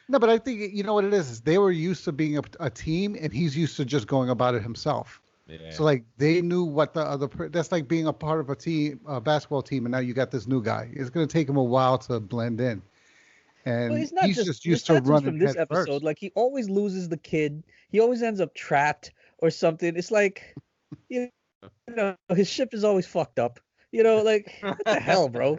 No, but I think you know what it is they were used to being a team, and he's used to just going about it himself. Yeah. So like they knew what the other that's like being a part of a team, a basketball team, and now you got this new guy. It's going to take him a while to blend in, and Well, it's not he's just used to not just running from this head episode. first. Like he always loses the kid. He always ends up trapped or something. It's like, you know, his ship is always fucked up. You know, like what the hell, bro?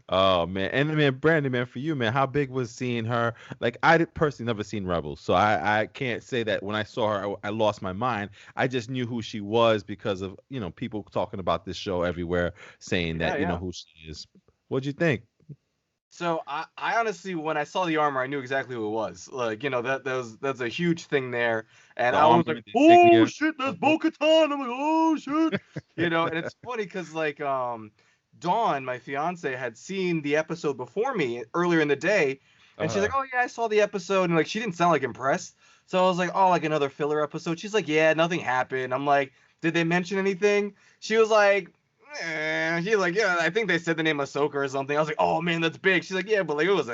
Oh man, and man, Brandon, man, for you, man, how big was seeing her? Like I did personally never seen Rebels, so I can't say that when I saw her, I lost my mind. I just knew who she was because of people talking about this show everywhere, saying that you know who she is. What'd you think? So I honestly, when I saw the armor, I knew exactly who it was. Like, that's a huge thing there. And The I was armor, like, the oh insignia. shit, that's Bo-Katan. I'm like, oh shit. And it's funny because like Dawn, my fiance, had seen the episode before me earlier in the day, and she's like, oh yeah, I saw the episode, and like she didn't sound like impressed. So I was like, oh, like another filler episode. She's like, yeah, nothing happened. I'm like, did they mention anything? She was like, she's like, yeah, I think they said the name Ahsoka or something. I was like, oh man, that's big. She's like, yeah, but like it was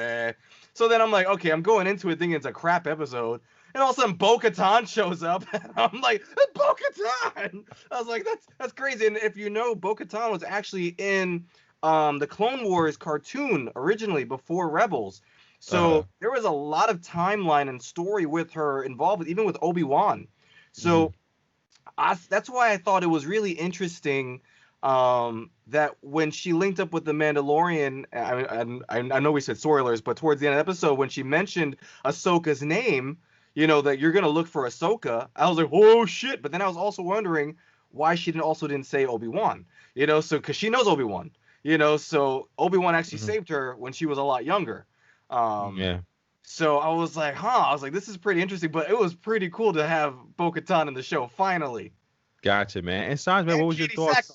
So then I'm like, okay, I'm going into it thinking it's a crap episode. And all of a sudden Bo-Katan shows up. And I'm like, Bo-Katan! I was like, that's crazy. And if you know, Bo-Katan was actually in the Clone Wars cartoon originally before Rebels. So there was a lot of timeline and story with her involved, even with Obi-Wan. So that's why I thought it was really interesting that when she linked up with the Mandalorian, I know we said spoilers, but towards the end of the episode, when she mentioned Ahsoka's name, that you're going to look for Ahsoka, I was like, oh shit. But then I was also wondering why she didn't say Obi-Wan, so because she knows Obi-Wan, so Obi-Wan actually saved her when she was a lot younger. So I was like, this is pretty interesting, but it was pretty cool to have Bo-Katan in the show finally. Gotcha, man. And Sanj, man, what was your thoughts?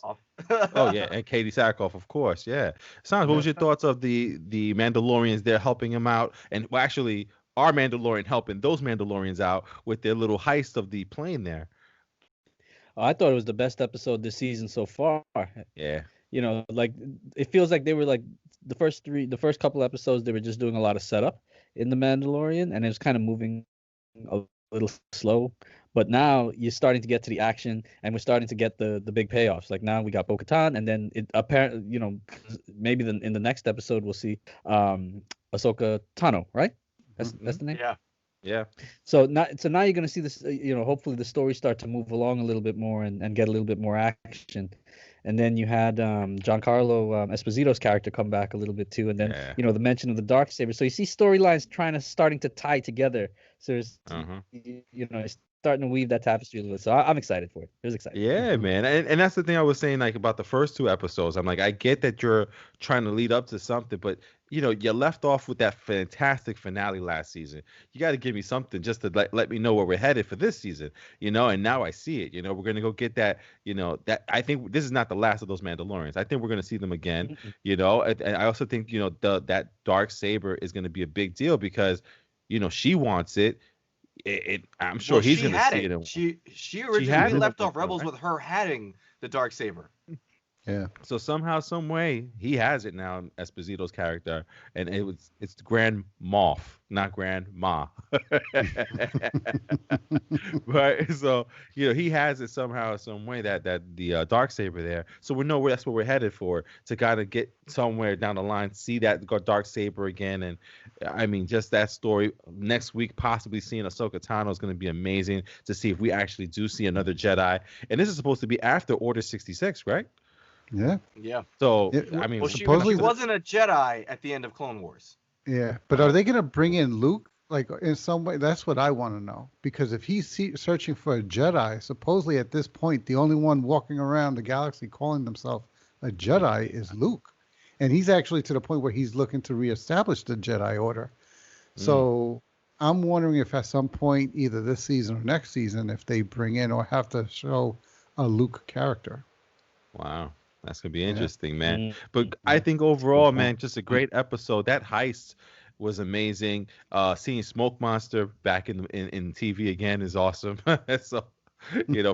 Oh yeah, and Katie Sackhoff, of course, yeah. Sanj, what was your thoughts of the Mandalorians there helping him out, and well, actually our Mandalorian helping those Mandalorians out with their little heist of the plane there? I thought it was the best episode this season so far. Yeah. Like it feels like they were like the first couple episodes they were just doing a lot of setup in the Mandalorian, and it was kind of moving a little slow. But now you're starting to get to the action, and we're starting to get the big payoffs. Like now we got Bo-Katan, and then it apparently, maybe in the next episode we'll see Ahsoka Tano, right? That's the name. Yeah. So now you're gonna see this. Hopefully the story start to move along a little bit more and get a little bit more action. And then you had Giancarlo Esposito's character come back a little bit too, and then the mention of the Darksaber. So you see storylines starting to tie together. So there's it's starting to weave that tapestry a little bit. So I'm excited for it. It was exciting. Yeah, man. And that's the thing I was saying, like, about the first two episodes. I'm like, I get that you're trying to lead up to something, but you left off with that fantastic finale last season. You got to give me something just to let me know where we're headed for this season, and now I see it. We're going to go get that, that I think this is not the last of those Mandalorians. I think we're going to see them again, and I also think, that dark saber is going to be a big deal because, she wants it. I'm sure he's going to see it. She originally left off Rebels with her having the Darksaber. Yeah. So somehow, some way, he has it now, Esposito's character, and it's Grand Moff, not Grand Ma. Right. So he has it somehow, some way that the Darksaber there. So we know that's what we're headed for, to kind of get somewhere down the line, see that Darksaber again, and I mean, just that story next week, possibly seeing Ahsoka Tano is going to be amazing to see if we actually do see another Jedi, and this is supposed to be after Order 66, right? Yeah. So I mean, supposedly she wasn't a Jedi at the end of Clone Wars. Yeah, but are they gonna bring in Luke like in some way? That's what I want to know, because if he's searching for a Jedi, supposedly at this point the only one walking around the galaxy calling himself a Jedi is Luke, and he's actually to the point where he's looking to reestablish the Jedi Order. So I'm wondering if at some point, either this season or next season, if they bring in or have to show a Luke character. Wow. That's going to be interesting, man. But I think overall, man, just a great episode. That heist was amazing. Seeing Smoke Monster back in TV again is awesome. So,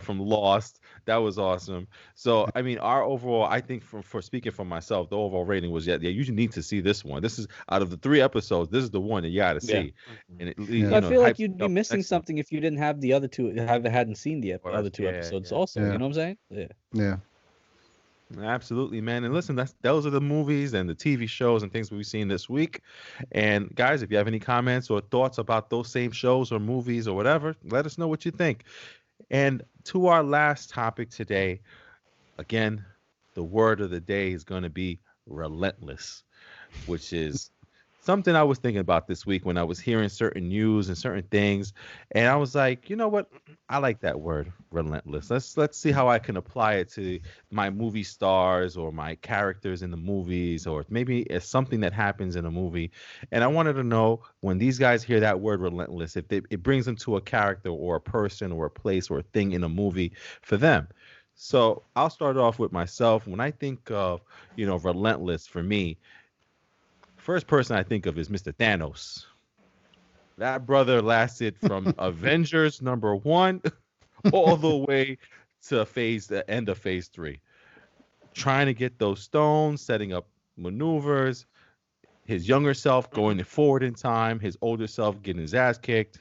from Lost, that was awesome. So, I mean, our overall, I think for speaking for myself, the overall rating was, you need to see this one. This is, out of the 3 episodes, this is the one that you got to see. And I feel like you'd be missing something if you didn't have the other two, hadn't seen the other two episodes also. You know what I'm saying? Yeah. Absolutely, man. And listen, those are the movies and the TV shows and things we've seen this week. And guys, if you have any comments or thoughts about those same shows or movies or whatever, let us know what you think. And to our last topic today, again, the word of the day is going to be relentless, which is something I was thinking about this week when I was hearing certain news and certain things. And I was like, you know what? I like that word, relentless. Let's see how I can apply it to my movie stars or my characters in the movies, or maybe it's something that happens in a movie. And I wanted to know, when these guys hear that word relentless, if it brings them to a character or a person or a place or a thing in a movie for them. So I'll start off with myself. When I think of, relentless for me, first person I think of is Mr. Thanos. That brother lasted from Avengers #1 all the way to the end of phase 3. Trying to get those stones, setting up maneuvers, his younger self going forward in time, his older self getting his ass kicked.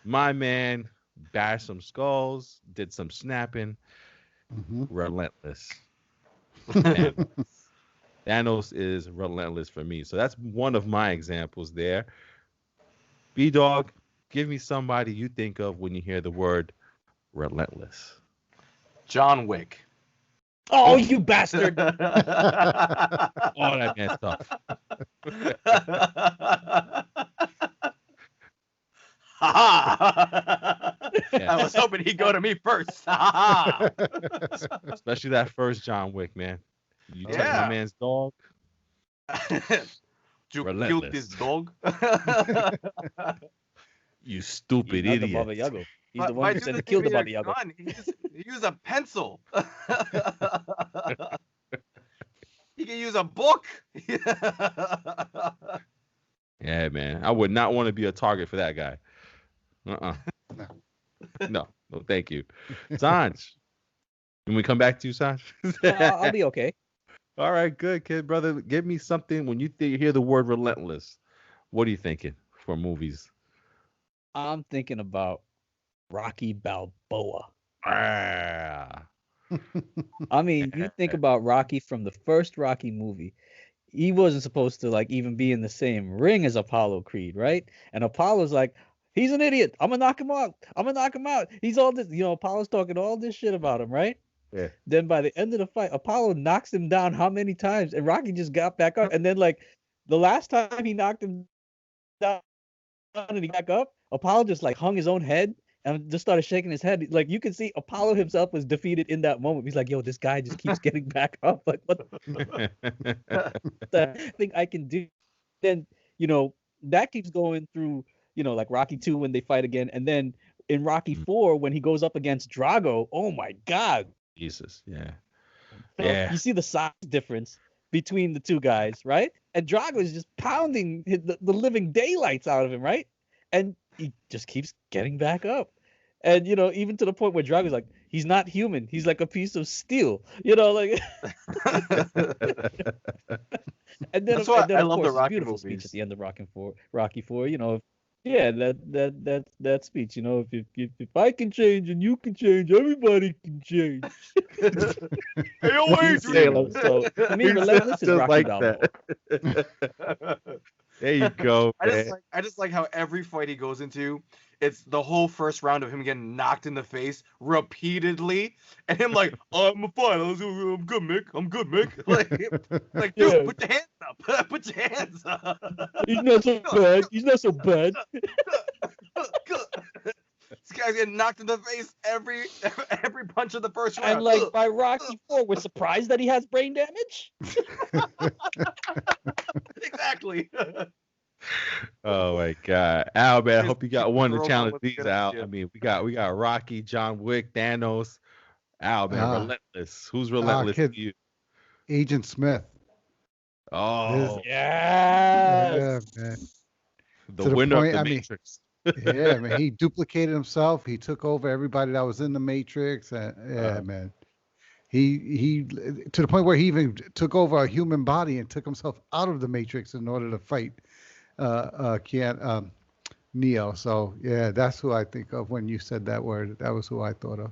My man bashed some skulls, did some snapping. Relentless. Thanos is relentless for me. So that's one of my examples there. B-Dog, give me somebody you think of when you hear the word relentless. John Wick. Oh, you bastard! Oh, that man's tough. I was hoping he'd go to me first. Especially that first John Wick, man. You took Yeah. my man's dog. You Relentless. killed this dog. You stupid He's not the idiot. Baba Yaga. He's But the why one who doesn't said to he kill the use a Baba Yaga. gun? He use a pencil. He can use a book. Yeah, man. I would not want to be a target for that guy. No, thank you. Sanj. Can we come back to you, Sanj? I'll be okay. All right, good, kid, brother. Give me something when you hear the word relentless. What are you thinking for movies? I'm thinking about Rocky Balboa. Ah. I mean, you think about Rocky from the first Rocky movie. He wasn't supposed to like even be in the same ring as Apollo Creed, right? And Apollo's like, he's an idiot. I'm gonna knock him out. I'm gonna knock him out. He's all this, Apollo's talking all this shit about him, right? Yeah. Then by the end of the fight, Apollo knocks him down how many times? And Rocky just got back up. And then like the last time he knocked him down and he got back up, Apollo just like hung his own head and just started shaking his head. Like you can see Apollo himself was defeated in that moment. He's like, yo, this guy just keeps getting back up. Like, what the thing I can do? Then, that keeps going through, like Rocky 2 when they fight again. And then in Rocky 4, when he goes up against Drago, oh my God. Jesus, yeah. So Yeah. you see the size difference between the two guys, right? And Drago is just pounding the living daylights out of him, right? And he just keeps getting back up. And, even to the point where Drago's like, he's not human. He's like a piece of steel, like. And then, That's why I of love course, the Rocky beautiful movies. speech at the end of Rocky 4, yeah, that speech, if I can change and you can change, everybody can change. Hey, yo, Adrian. So for me, Relentless is Just Rocky like Balboa. that. There you go, man. I just like how every fight he goes into, it's the whole first round of him getting knocked in the face repeatedly, and him like, I'm fine, I'm good, Mick. I'm good, Mick. Like, dude, Yeah. put your hands up. Put your hands up. He's not so bad. He's not so bad. This guy's getting knocked in the face every punch of the first round. And like by Rocky 4, we're surprised that he has brain damage. Exactly. Oh my God, Al, man, I Just hope you got keep one to rolling challenge with these good out. idea. I mean, we got Rocky, John Wick, Thanos. Al, man, relentless. Who's relentless kid. to you? Agent Smith. Oh, Yes. Yeah, man. the to the winner point, of I the mean, Matrix. Yeah, man. He duplicated himself. He took over everybody that was in the Matrix. And man. He to the point where he even took over a human body and took himself out of the Matrix in order to fight Neo. So yeah, that's who I think of when you said that word. That was who I thought of.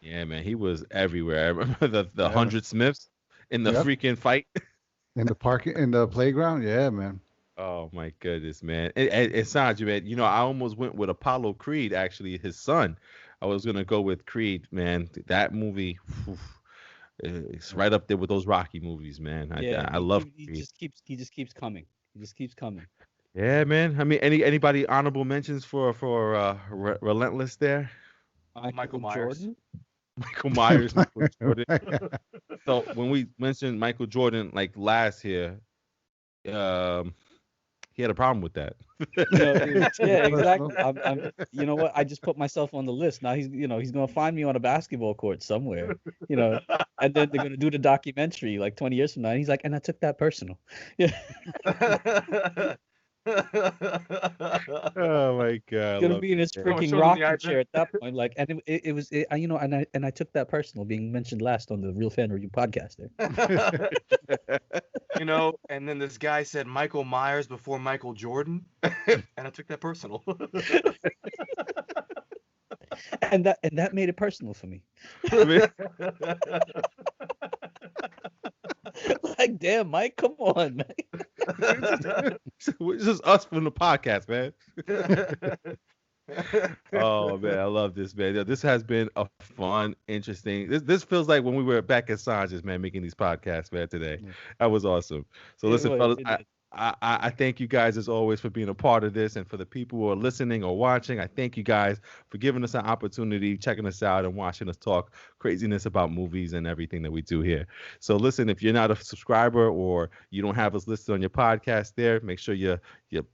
Yeah, man, he was everywhere. I remember the 100 Smiths in the Yep. freaking fight. In the playground. Yeah, man. Oh my goodness, man! It sounds you, man. I almost went with Apollo Creed. Actually, his son. I was gonna go with Creed, man. That movie, it's right up there with those Rocky movies, man. I love He Creed. just keeps coming. He just keeps coming. Yeah, man. I mean, anybody honorable mentions for Relentless there? Michael Myers. Jordan? Michael Myers, Michael Jordan. So when we mentioned Michael Jordan like last year, he had a problem with that. Yeah, exactly. I'm you know what? I just put myself on the list. Now he's gonna find me on a basketball court somewhere, and then they're gonna do the documentary like 20 years from now. And he's like, and I took that personal. Yeah. Oh my God! He's gonna be in his freaking Show them the rocking iPad. chair at that point. Like, and it was, and I took that personal, being mentioned last on the Real Fan Review podcast there. And then this guy said Michael Myers before Michael Jordan, and I took that personal. And that made it personal for me. like, damn, Mike, come on, man. It's just us from the podcast, man. Oh man, I love this, man. This has been a fun, interesting. This feels like when we were back at Sanjay's, man, making these podcasts, man. Today, that was awesome. So listen, fellas, I thank you guys as always for being a part of this, and for the people who are listening or watching, I thank you guys for giving us an opportunity, checking us out, and watching us talk craziness about movies and everything that we do here. So listen, if you're not a subscriber or you don't have us listed on your podcast there, make sure you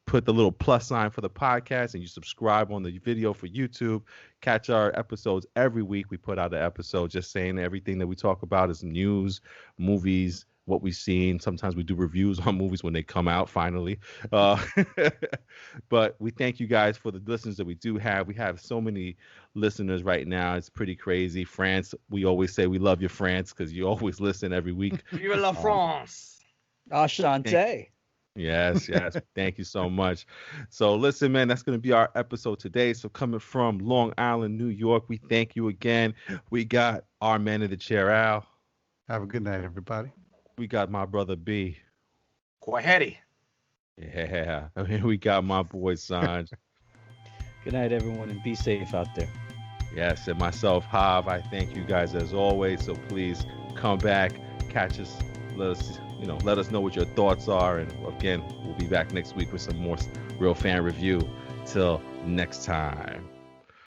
put the little plus sign for the podcast and you subscribe on the video for YouTube. Catch our episodes every week. We put out an episode just saying everything that we talk about is news, movies, what we've seen. Sometimes we do reviews on movies when they come out finally. But we thank you guys for the listeners that we do have. We have so many listeners right now. It's pretty crazy. France, we always say we love you, France, because you always listen every week. Vive la France. Ashante. Yes. Thank you so much. So listen, man, that's going to be our episode today. So coming from Long Island, New York, we thank you again. We got our man in the chair, Al. Have a good night, everybody. We got my brother B. Kwaheri. Yeah. And we got my boy Sanj. Good night, everyone, and be safe out there. Yes, and myself, Hav. I thank you guys as always. So please come back, catch us, let us know what your thoughts are. And again, we'll be back next week with some more real fan review. Till next time.